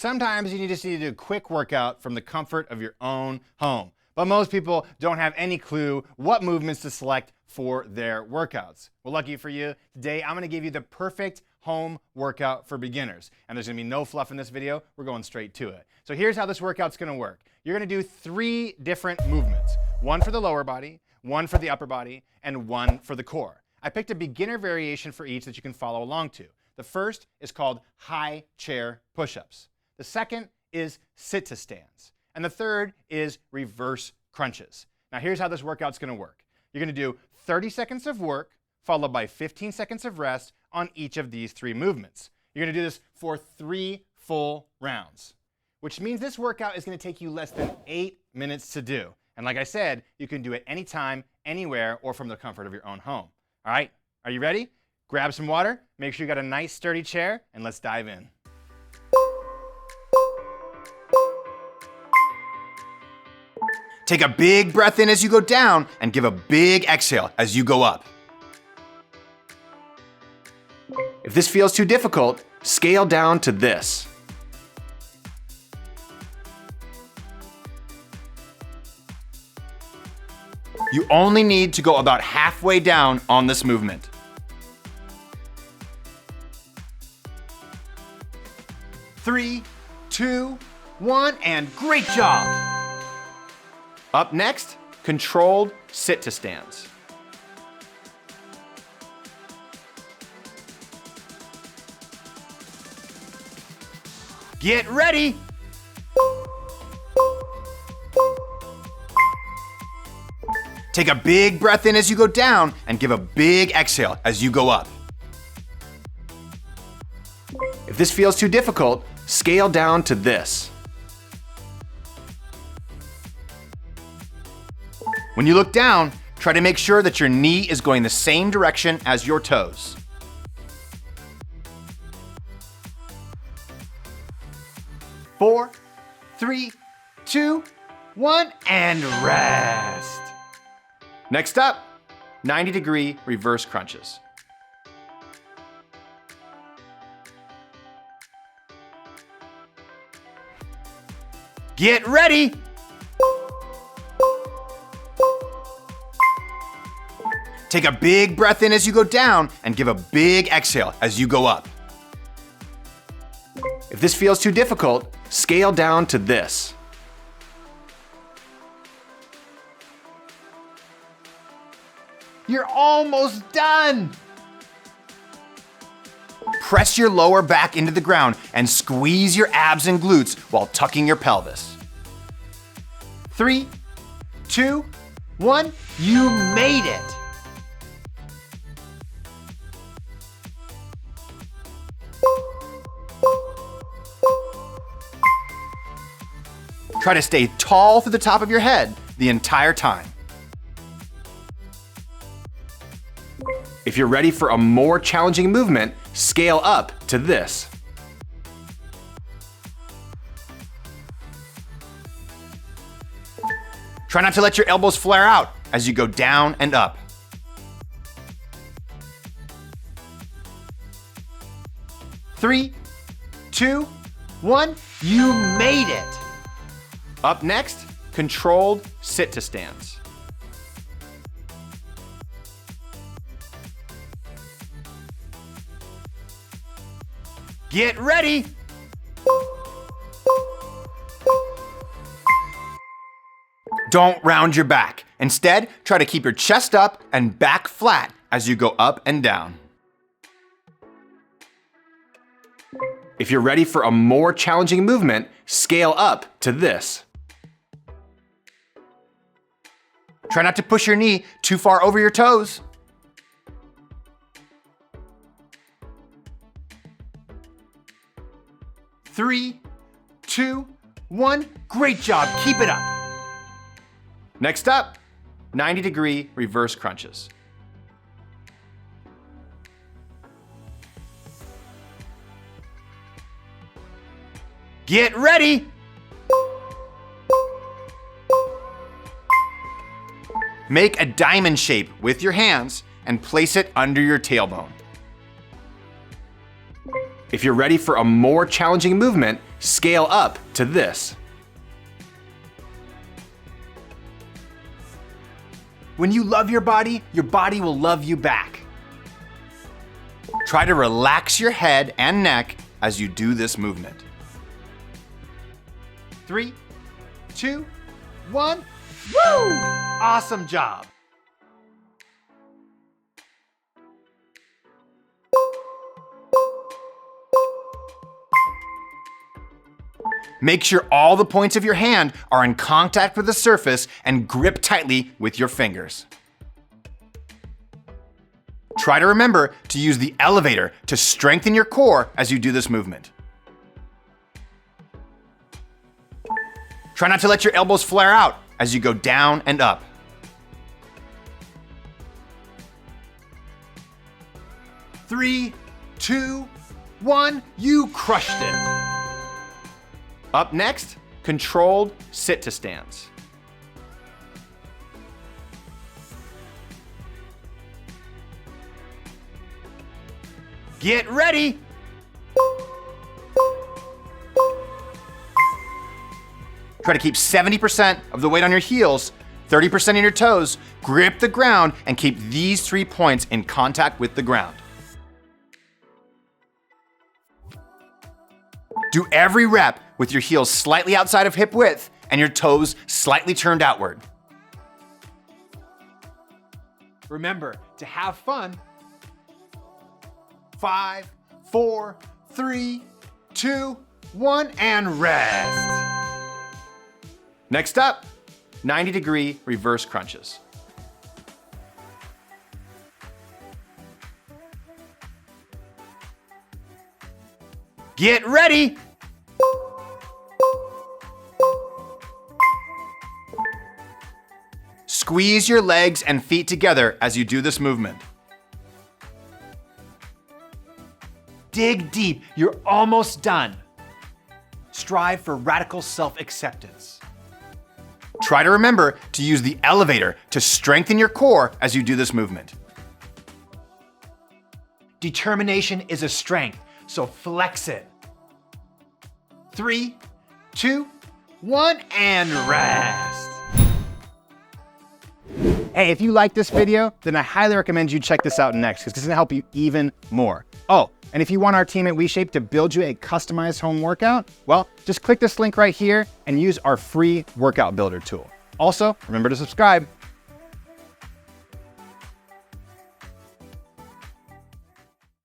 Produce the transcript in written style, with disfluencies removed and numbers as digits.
Sometimes you just need to do a quick workout from the comfort of your own home. But most people don't have any clue what movements to select for their workouts. Well, lucky for you, today I'm gonna give you the perfect home workout for beginners. And there's gonna be no fluff in this video, we're going straight to it. So here's how this workout's gonna work. You're gonna do 3 different movements. One for the lower body, one for the upper body, and one for the core. I picked a beginner variation for each that you can follow along to. The first is called high chair push-ups. The second is sit to stands. And the third is reverse crunches. Now here's how this workout's gonna work. You're gonna do 30 seconds of work, followed by 15 seconds of rest on each of these 3 movements. You're gonna do this for 3 full rounds, which means this workout is gonna take you less than 8 minutes to do. And like I said, you can do it anytime, anywhere, or from the comfort of your own home. All right, are you ready? Grab some water, make sure you got a nice sturdy chair, and let's dive in. Take a big breath in as you go down and give a big exhale as you go up. If this feels too difficult, scale down to this. You only need to go about halfway down on this movement. Three, 2, 1, and great job! Up next, controlled sit to stands. Get ready! Take a big breath in as you go down and give a big exhale as you go up. If this feels too difficult, scale down to this. When you look down, try to make sure that your knee is going the same direction as your toes. Four, 3, 2, 1, and rest. Next up, 90-degree reverse crunches. Get ready! Take a big breath in as you go down and give a big exhale as you go up. If this feels too difficult, scale down to this. You're almost done! Press your lower back into the ground and squeeze your abs and glutes while tucking your pelvis. 3, 2, 1, you made it! Try to stay tall through the top of your head the entire time. If you're ready for a more challenging movement, scale up to this. Try not to let your elbows flare out as you go down and up. Three, 2, 1, you made it! Up next, controlled sit to stands. Get ready! Don't round your back. Instead, try to keep your chest up and back flat as you go up and down. If you're ready for a more challenging movement, scale up to this. Try not to push your knee too far over your toes. Three, 2, 1, great job, keep it up. Next up, 90-degree reverse crunches. Get ready! Make a diamond shape with your hands and place it under your tailbone. If you're ready for a more challenging movement, scale up to this. When you love your body will love you back. Try to relax your head and neck as you do this movement. 3, 2, 1, woo! Awesome job. Make sure all the points of your hand are in contact with the surface and grip tightly with your fingers. Try to remember to use the elevator to strengthen your core as you do this movement. Try not to let your elbows flare out as you go down and up. Three, 2, 1, you crushed it. Up next, controlled sit to stands. Get ready. Try to keep 70% of the weight on your heels, 30% on your toes, grip the ground, and keep these 3 points in contact with the ground. Do every rep with your heels slightly outside of hip width and your toes slightly turned outward. Remember to have fun. 5, 4, 3, 2, 1, and rest. Next up, 90-degree reverse crunches. Get ready. Squeeze your legs and feet together as you do this movement. Dig deep, you're almost done. Strive for radical self-acceptance. Try to remember to use the elevator to strengthen your core as you do this movement. Determination is a strength, so flex it. 3, 2, 1, and rest. Hey, if you like this video, then I highly recommend you check this out next because it's gonna help you even more. Oh, and if you want our team at WeShape to build you a customized home workout, well, just click this link right here and use our free workout builder tool. Also, remember to subscribe.